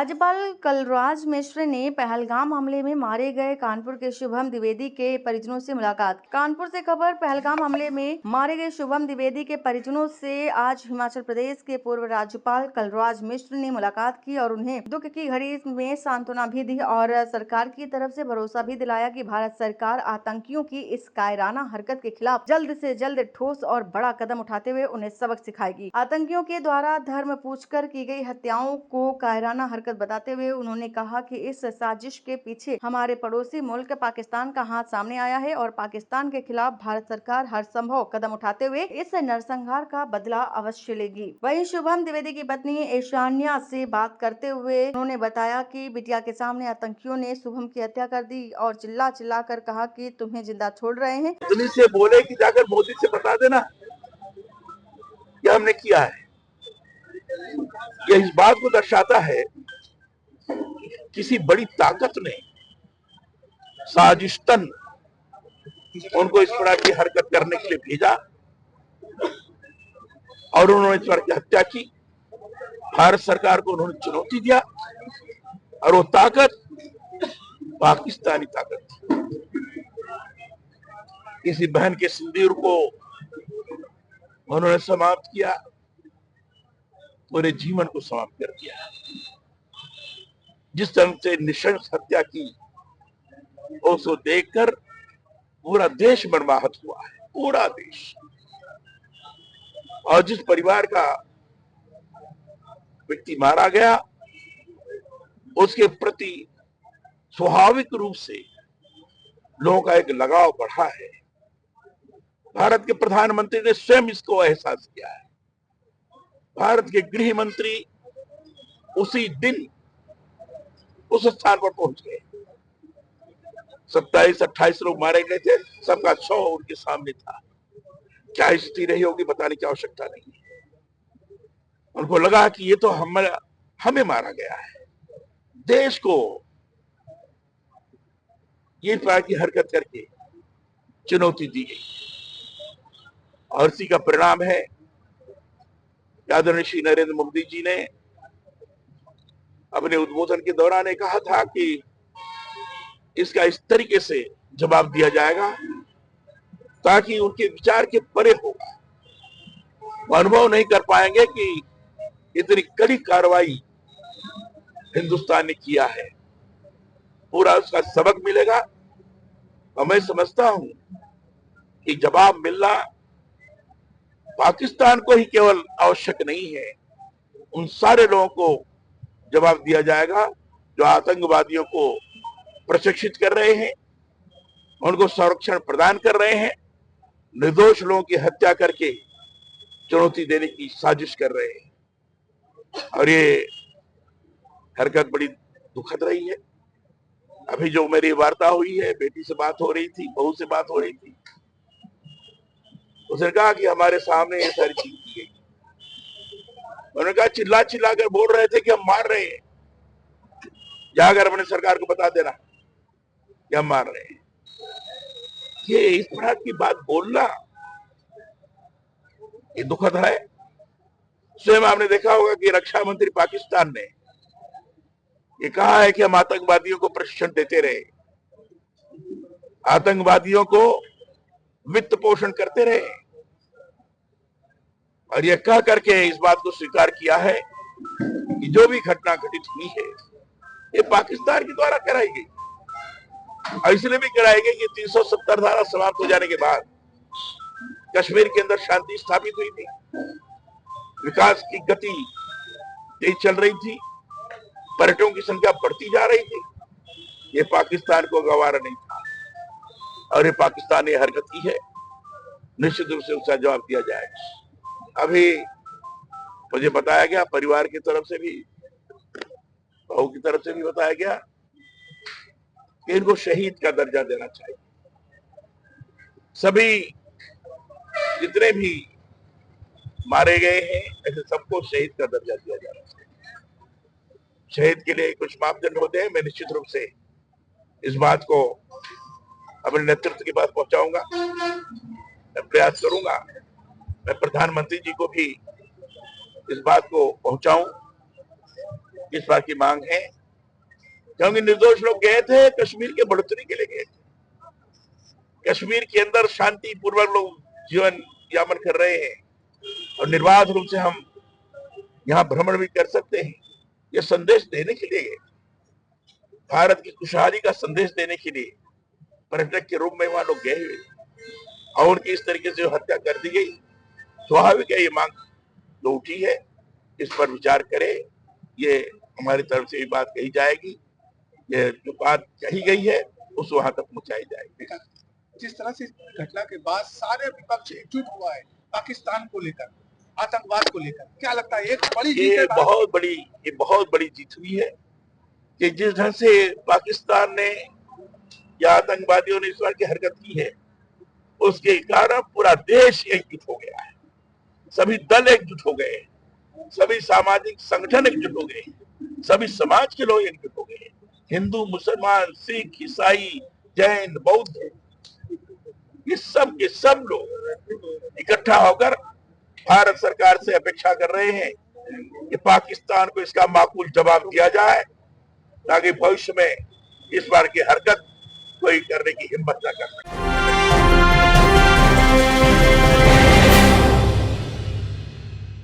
राज्यपाल कलराज मिश्र ने पहलगाम हमले में मारे गए कानपुर के शुभम द्विवेदी के परिजनों से मुलाकात। कानपुर से खबर। पहलगाम हमले में मारे गए शुभम द्विवेदी के परिजनों से आज हिमाचल प्रदेश के पूर्व राज्यपाल कलराज मिश्र ने मुलाकात की और उन्हें दुख की घड़ी में सांत्वना भी दी और सरकार की तरफ से भरोसा भी दिलाया कि भारत सरकार आतंकियों की इस कायराना हरकत के खिलाफ जल्द से जल्द ठोस और बड़ा कदम उठाते हुए उन्हें सबक सिखाएगी। आतंकियों के द्वारा धर्म पूछकर की गई हत्याओं को कायराना हरकत बताते हुए उन्होंने कहा कि इस साजिश के पीछे हमारे पड़ोसी मुल्क पाकिस्तान का हाथ सामने आया है और पाकिस्तान के खिलाफ भारत सरकार हर संभव कदम उठाते हुए इस नरसंहार का बदला अवश्य लेगी। वहीं शुभम द्विवेदी की पत्नी ईशान्या से बात करते हुए उन्होंने बताया कि बिटिया के सामने आतंकियों ने शुभम की हत्या कर दी और चिल्ला चिल्ला कर कहा कि तुम्हें जिंदा छोड़ रहे हैं। दिल्ली से बोले कि जाकर मोदी से बता देना क्या हमने किया है। यह इस बात को दर्शाता है किसी बड़ी ताकत ने साजिशतन उनको इस तरह की हरकत करने के लिए भेजा और उन्होंने इस तरह की हत्या की। भारत सरकार को उन्होंने चुनौती दिया और वो ताकत पाकिस्तानी ताकत थी। किसी बहन के सिंदूर को उन्होंने समाप्त किया, पूरे जीवन को समाप्त कर दिया। जिस तरह से निशंस हत्या की उसको देखकर पूरा देश मर्माहत हुआ है, पूरा देश। और जिस परिवार का व्यक्ति मारा गया उसके प्रति स्वाभाविक रूप से लोगों का एक लगाव बढ़ा है। भारत के प्रधानमंत्री ने स्वयं इसको एहसास किया है। भारत के गृह मंत्री उसी दिन उस स्थान पर पहुंच गए। 27-28 लोग मारे गए थे, सबका शव उनके सामने था। क्या स्थिति रही होगी बताने की आवश्यकता नहीं है। उनको लगा कि ये तो हमें मारा गया है, देश को ये तरह की हरकत करके चुनौती दी गई और इसी का परिणाम है आदरणीय श्री नरेंद्र मोदी जी ने अपने उद्बोधन के दौरान कहा था कि इसका इस तरीके से जवाब दिया जाएगा ताकि उनके विचार के परे होगा। वो अनुभव नहीं कर पाएंगे कि इतनी कड़ी कार्रवाई हिंदुस्तान ने किया है। पूरा उसका सबक मिलेगा और मैं समझता हूं कि जवाब मिलना पाकिस्तान को ही केवल आवश्यक नहीं है, उन सारे लोगों को जवाब दिया जाएगा जो आतंकवादियों को प्रशिक्षित कर रहे हैं, उनको संरक्षण प्रदान कर रहे हैं, निर्दोष लोगों की हत्या करके चुनौती देने की साजिश कर रहे हैं। और ये हरकत बड़ी दुखद रही है। अभी जो मेरी वार्ता हुई है, बेटी से बात हो रही थी, बहू से बात हो रही थी, उसने कहा कि हमारे सामने ये सारी चीज की गई। उन्होंने कहा चिल्ला चिल्ला कर बोल रहे थे कि हम मार रहे हैं, जाकर अपने सरकार को बता देना कि हम मार रहे हैं। ये इस तरह की बात बोलना ये दुखद है। स्वयं आपने देखा होगा कि रक्षा मंत्री पाकिस्तान ने ये कहा है कि हम आतंकवादियों को प्रशिक्षण देते रहे, आतंकवादियों को वित्त पोषण करते रहे, और यह कह करके इस बात को स्वीकार किया है कि जो भी घटना घटित हुई है ये पाकिस्तान के द्वारा कराई गई। और इसलिए भी कराई गई कि 370 धारा समाप्त हो जाने के बाद कश्मीर के अंदर शांति स्थापित हुई थी, विकास की गति तेज चल रही थी, पर्यटकों की संख्या बढ़ती जा रही थी। ये पाकिस्तान को गवारा नहीं था और ये पाकिस्तान ने हरकत की है, निश्चित रूप से उसका जवाब दिया जाएगा। अभी मुझे बताया गया, परिवार की तरफ से भी, बहू की तरफ से भी बताया गया कि इनको शहीद का दर्जा देना चाहिए। सभी जितने भी मारे गए हैं ऐसे सबको शहीद का दर्जा दिया जाना चाहिए। शहीद के लिए कुछ मापदंड होते हैं, मैं निश्चित रूप से इस बात को अपने नेतृत्व के पास पहुंचाऊंगा, मैं प्रयास करूंगा, मैं प्रधानमंत्री जी को भी इस बात को पहुंचाऊं इस बार की मांग है, क्योंकि निर्दोष लोग गए थे कश्मीर के बढ़ोतरी के लिए गए थे। कश्मीर के अंदर शांति पूर्वक लोग जीवन यापन कर रहे हैं और निर्बाध रूप से हम यहाँ भ्रमण भी कर सकते हैं। ये संदेश देने के लिए गए, भारत की खुशहाली का संदेश देने के लिए पर्यटक के रूप में वहां लोग गए हुए और उनकी इस तरीके से हत्या कर दी गई। स्वाभाविक है ये मांग जो उठी है, इस पर विचार करें। ये हमारी तरफ से ये बात कही जाएगी, ये जो बात कही गई है उस वहां तक पहुंचाई जाएगी। जिस तरह से घटना के बाद सारे विपक्ष एकजुट हुआ है पाकिस्तान को लेकर, आतंकवाद को लेकर, क्या लगता है एक बड़ी जीत है? ये बहुत बड़ी जीत हुई है कि जिस ढंग से पाकिस्तान ने या आतंकवादियों ने इस बार की हरकत की है, उसके कारण पूरा देश एकजुट हो गया है। सभी दल एकजुट हो गए, सभी सामाजिक संगठन एकजुट हो गए, सभी समाज के लोग एकजुट हो गए, हिंदू, मुसलमान, सिख, ईसाई, जैन, बौद्ध, ये सब के सब लोग इकट्ठा होकर भारत सरकार से अपेक्षा कर रहे हैं कि पाकिस्तान को इसका माकूल जवाब दिया जाए, ताकि भविष्य में इस बार की हरकत कोई करने की हिम्मत न कर सके।